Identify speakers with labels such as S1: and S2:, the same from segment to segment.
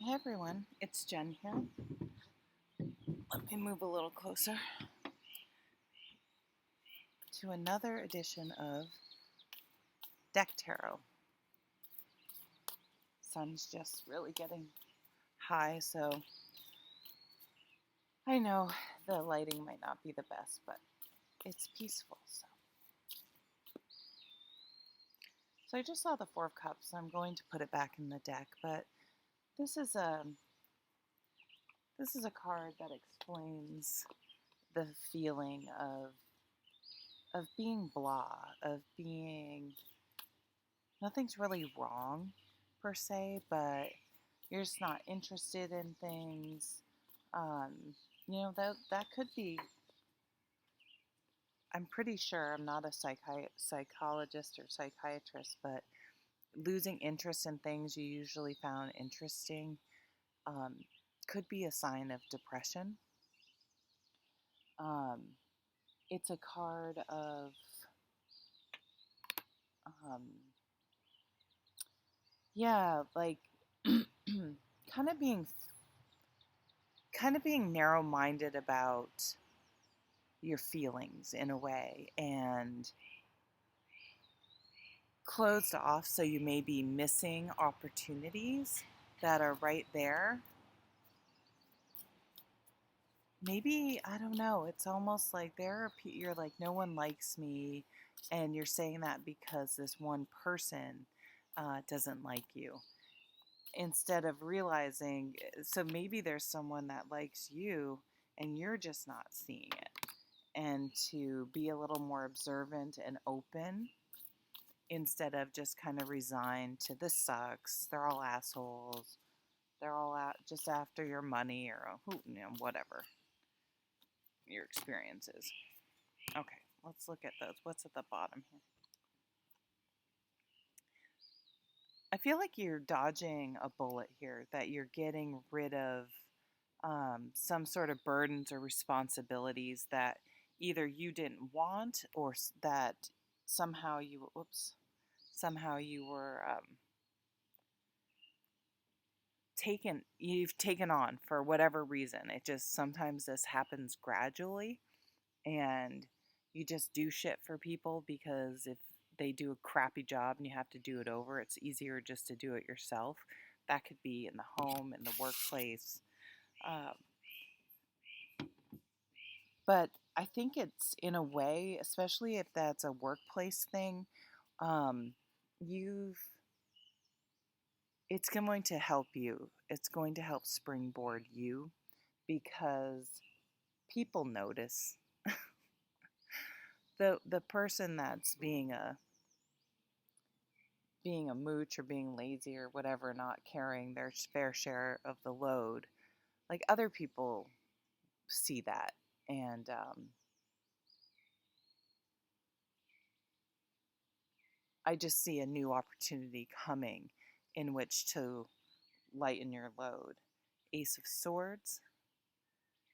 S1: Hey everyone, it's Jen here. Let me move a little closer to another edition of Deck Tarot. Sun's just really getting high, so I know the lighting might not be the best, but it's peaceful. So I just saw the Four of Cups. I'm going to put it back in the deck, but this is a card that explains the feeling of being blah, of being nothing's really wrong per se, but you're just not interested in things. Um, that could be. I'm pretty sure I'm not a psychologist or psychiatrist, but losing interest in things you usually found interesting um, could be a sign of depression. Um, it's a card of um, yeah, like kind of being narrow-minded about your feelings in a way and closed off, so you may be missing opportunities that are right there. Maybe, I don't know, it's almost like you're like, no one likes me, and you're saying that because this one person doesn't like you, instead of realizing, so maybe there's someone that likes you and you're just not seeing it. And to be a little more observant and open instead of just kind of resigned to this sucks, they're all assholes, they're all out just after your money, or whatever your experience is. Okay, let's look at those. What's at the bottom here? I feel like you're dodging a bullet here, that you're getting rid of some sort of burdens or responsibilities that either you didn't want, or that somehow you were you've taken on for whatever reason. It just, sometimes this happens gradually, and you just do shit for people because if they do a crappy job and you have to do it over, it's easier just to do it yourself. That could be in the home, in the workplace. Um, but I think it's, in a way, especially if that's a workplace thing, um, you've it's going to help you. It's going to help springboard you, because people notice. The person that's being a mooch or being lazy or whatever, not carrying their fair share of the load, like, other people see that, and I just see a new opportunity coming in which to lighten your load. Ace of Swords.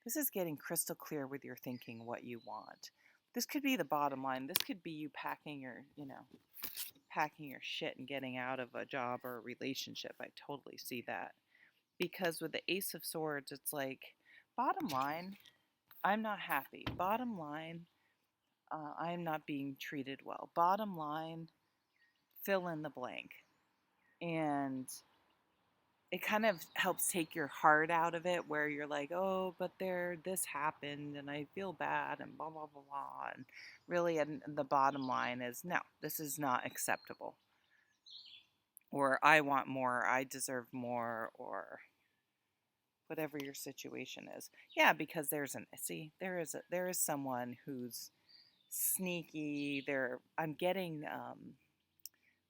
S1: This is getting crystal clear with your thinking what you want. This could be the bottom line. This could be you packing your shit and getting out of a job or a relationship. I totally see that. Because with the Ace of Swords, it's like, bottom line, I'm not happy. Bottom line, I'm not being treated well. Bottom line, fill in the blank. And it kind of helps take your heart out of it, where you're like, oh, but this happened and I feel bad and blah, blah, blah, blah. And really, and the bottom line is, no, this is not acceptable. Or I want more, I deserve more, or whatever your situation is. Yeah, because there is someone who's sneaky. I'm getting,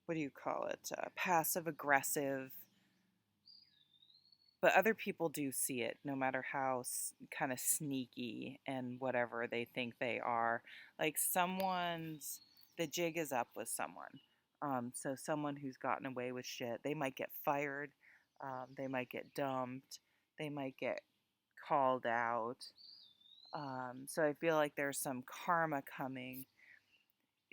S1: what do you call it? Passive aggressive. But other people do see it, no matter how kind of sneaky and whatever they think they are. Like, the jig is up with someone. So someone who's gotten away with shit, they might get fired, they might get dumped, they might get called out. So I feel like there's some karma coming.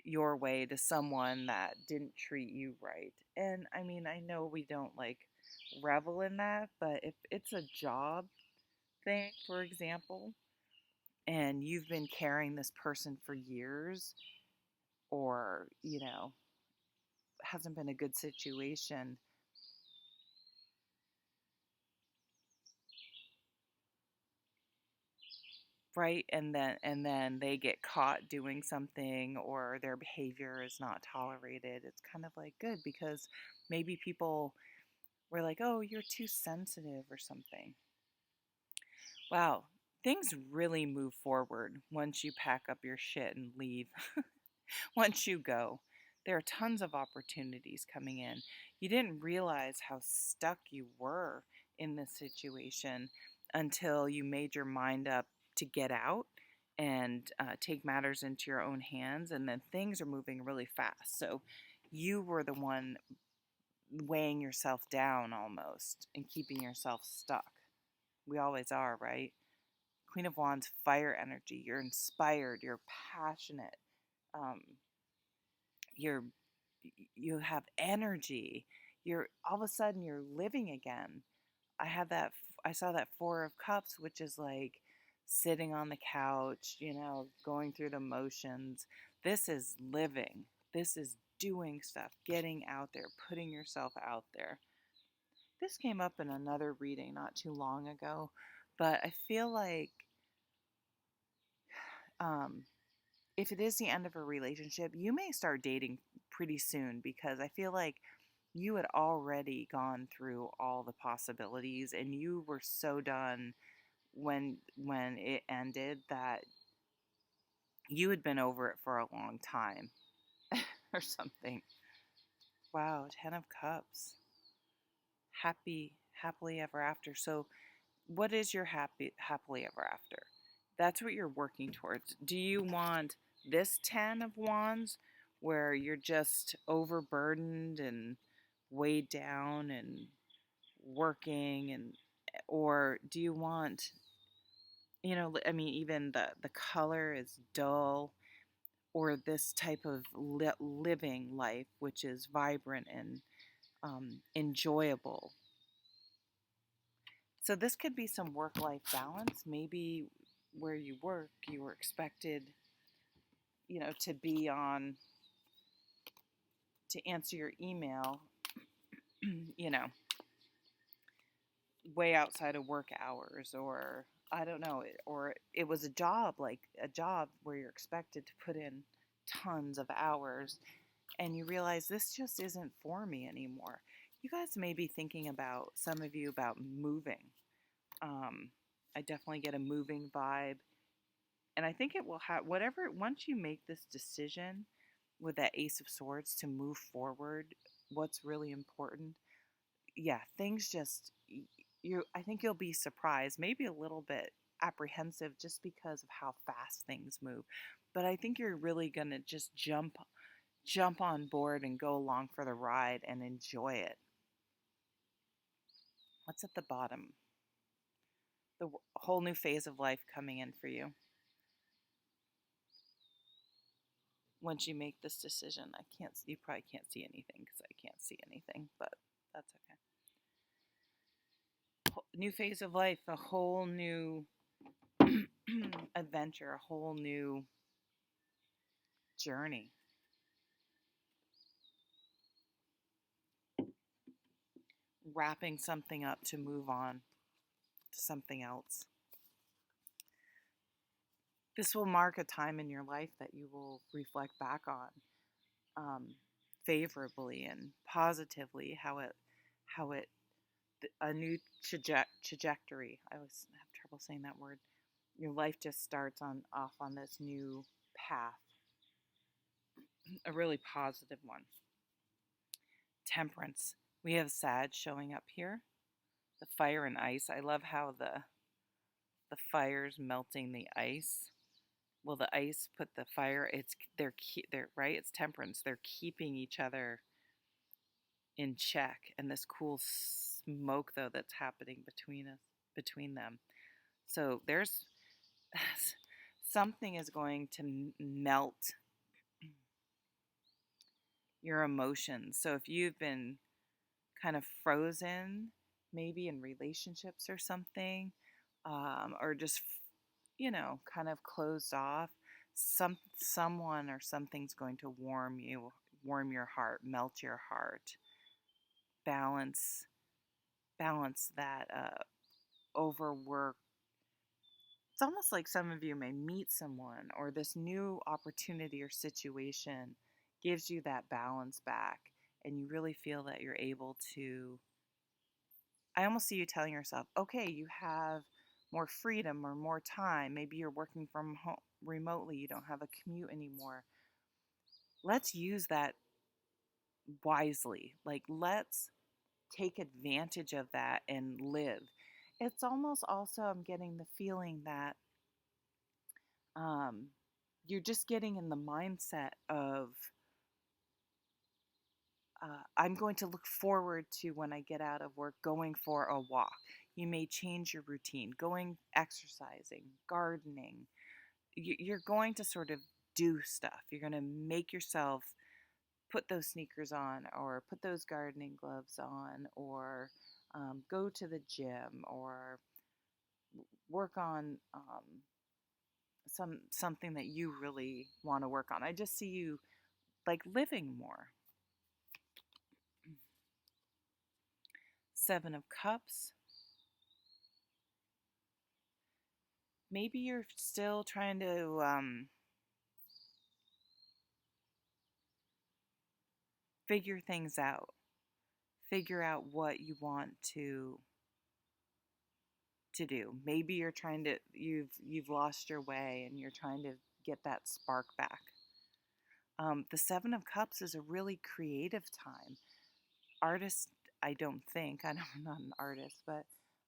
S1: your way to someone that didn't treat you right. And I mean, I know we don't like revel in that, but if it's a job thing, for example, and you've been carrying this person for years, or, hasn't been a good situation, right? And then they get caught doing something, or their behavior is not tolerated. It's kind of like good, because maybe people were like, "Oh, you're too sensitive," or something. Wow, things really move forward once you pack up your shit and leave. Once you go, there are tons of opportunities coming in. You didn't realize how stuck you were in this situation until you made your mind up to get out and take matters into your own hands, and then things are moving really fast. So you were the one weighing yourself down almost and keeping yourself stuck. We always are, right? Queen of Wands, fire energy. You're inspired. You're passionate. Um, you're you have energy. You're all of a sudden you're living again. I saw that 4 of cups, which is like sitting on the couch, going through the motions. This is living. This is doing stuff, getting out there, putting yourself out there. This came up in another reading not too long ago, but I feel like um if it is the end of a relationship, you may start dating pretty soon, because I feel like you had already gone through all the possibilities and you were so done when it ended that you had been over it for a long time or something. Wow, 10 of cups. Happily ever after. So what is your happily ever after? That's what you're working towards. Do you want this 10 of wands where you're just overburdened and weighed down and working, and or do you want, I mean, even the color is dull, or this type of living life which is vibrant and enjoyable? So this could be some work-life balance. Maybe where you work, you were expected, to be on, to answer your email, you know, way outside of work hours, or I don't know, or it was a job, like a job where you're expected to put in tons of hours, and you realize this just isn't for me anymore. You guys may be thinking about, some of you, about moving. I definitely get a moving vibe. And I think it will have, whatever, once you make this decision with that Ace of Swords to move forward, what's really important, yeah, things just, I think you'll be surprised, maybe a little bit apprehensive just because of how fast things move. But I think you're really going to just jump on board and go along for the ride and enjoy it. What's at the bottom? The whole new phase of life coming in for you. Once you make this decision, you probably can't see anything because I can't see anything, but that's okay. New phase of life, a whole new adventure, a whole new journey. Wrapping something up to move on to something else. This will mark a time in your life that you will reflect back on favorably and positively. How it a new trajectory. I always have trouble saying that word. Your life just starts off on this new path, a really positive one. Temperance. We have Sag showing up here. The fire and ice. I love how the fire's melting the ice. Well, the ice put the fire. They're right. It's temperance. They're keeping each other in check, and this cool smoke though that's happening between them. So there's something is going to melt your emotions. So if you've been kind of frozen, maybe in relationships or something, or just kind of closed off, someone or something's going to warm your heart, melt your heart, balance that overwork. It's almost like some of you may meet someone, or this new opportunity or situation gives you that balance back, and you really feel that you're able to. I almost see you telling yourself, okay, you have more freedom or more time. Maybe you're working from home remotely, you don't have a commute anymore. Let's use that wisely. Like, let's take advantage of that and live. It's almost also, I'm getting the feeling that um, you're just getting in the mindset of, I'm going to look forward to when I get out of work going for a walk. You may change your routine, going exercising, gardening. You're going to sort of do stuff. You're going to make yourself put those sneakers on, or put those gardening gloves on, or go to the gym, or work on something that you really want to work on. I just see you like living more. Seven of Cups. Maybe you're still trying to figure things out. Figure out what you want to do. Maybe you're trying to you've lost your way and you're trying to get that spark back. The Seven of Cups is a really creative time. Artists, I don't think, I'm not an artist, but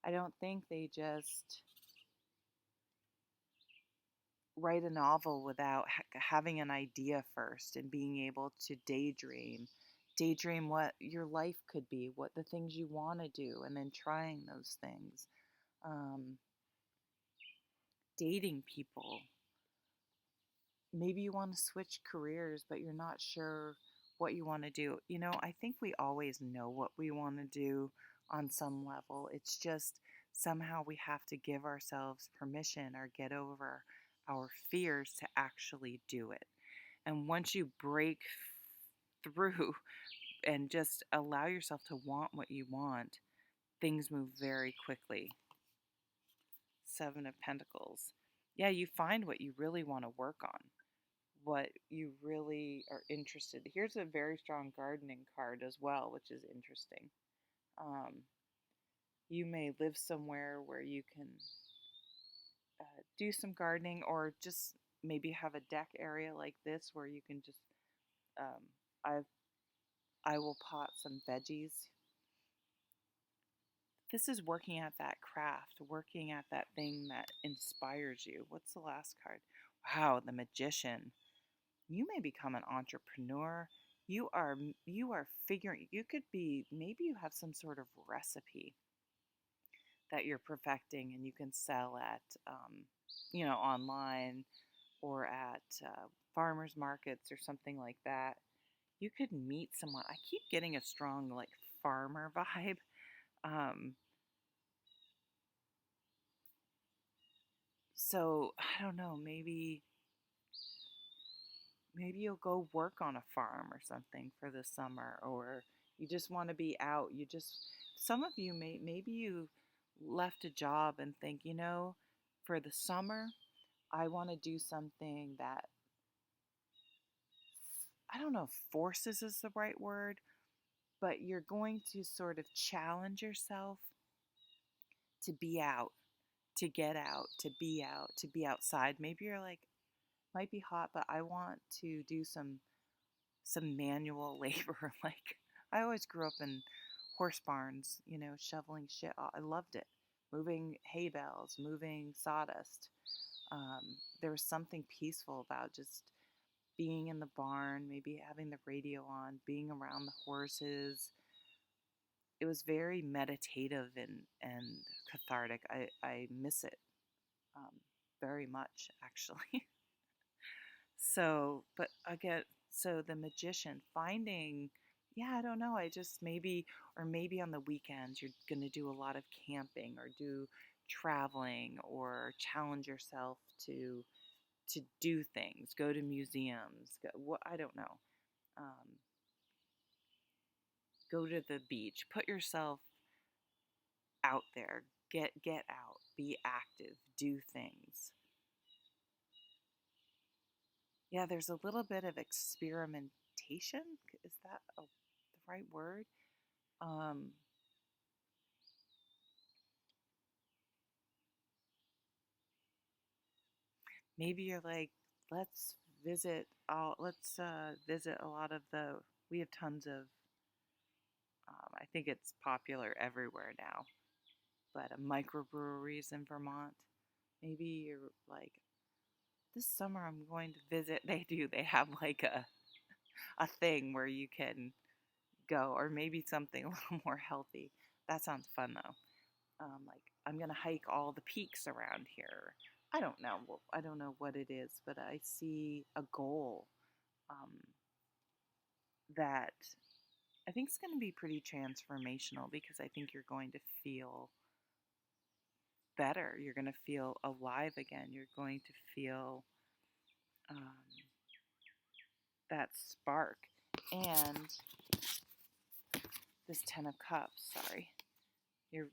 S1: I don't think they just write a novel without having an idea first and being able to daydream what your life could be, what the things you want to do, and then trying those things. um, Dating people. Maybe you want to switch careers, but you're not sure what you want to do. I think we always know what we want to do on some level. It's just somehow we have to give ourselves permission or get over our fears to actually do it. And once you break through and just allow yourself to want what you want, things move very quickly. Seven of Pentacles. Yeah, you find what you really want to work on, what you really are interested. Here's a very strong gardening card as well, which is interesting. Um, you may live somewhere where you can do some gardening, or just maybe have a deck area like this where you can just. Um, I will pot some veggies. This is working at that craft, working at that thing that inspires you. What's the last card? Wow, the Magician. You may become an entrepreneur. You are figuring, you could be, maybe you have some sort of recipe that you're perfecting and you can sell at online, or at farmers markets or something like that. You could meet someone. I keep getting a strong like farmer vibe. um, so I don't know, maybe you'll go work on a farm or something for the summer, or you just want to be out. Some of you maybe you left a job and think, for the summer I want to do something that, I don't know if forces is the right word, but you're going to sort of challenge yourself to be out, to get out, to be outside. Maybe you're like, might be hot, but I want to do some manual labor. Like, I always grew up in horse barns, shoveling shit off. I loved it. Moving hay bales, moving sawdust. There was something peaceful about just being in the barn, maybe having the radio on, being around the horses. It was very meditative and cathartic. I miss it very much, actually. So, but again, So the magician finding, yeah, I don't know, I just maybe, or maybe on the weekends you're going to do a lot of camping or do traveling or challenge yourself to do things, go to museums, I don't know. Um, go to the beach, put yourself out there, get out, be active, do things. Yeah, there's a little bit of experimentation. Is that the right word? Um, maybe you're like, let's visit a lot of the. We have tons of. I think it's popular everywhere now, but microbreweries in Vermont. Maybe you're like, this summer I'm going to visit. They do. They have like a thing where you can go, or maybe something a little more healthy. That sounds fun though. Like I'm gonna hike all the peaks around here. I don't know. I don't know what it is, but I see a goal um, that I think is going to be pretty transformational because I think you're going to feel better. You're going to feel alive again. You're going to feel um, that spark. And this Ten of Cups, sorry, you're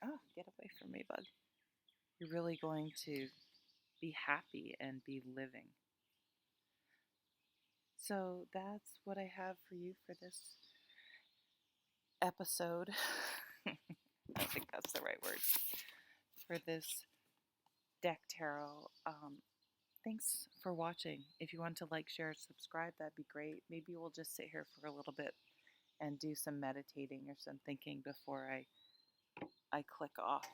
S1: oh, get away from me, bug. You're really going to be happy and be living. So that's what I have for you for this episode. I think that's the right word for this deck tarot. Thanks for watching. If you want to like, share, subscribe, that'd be great. Maybe we'll just sit here for a little bit and do some meditating or some thinking before I click off.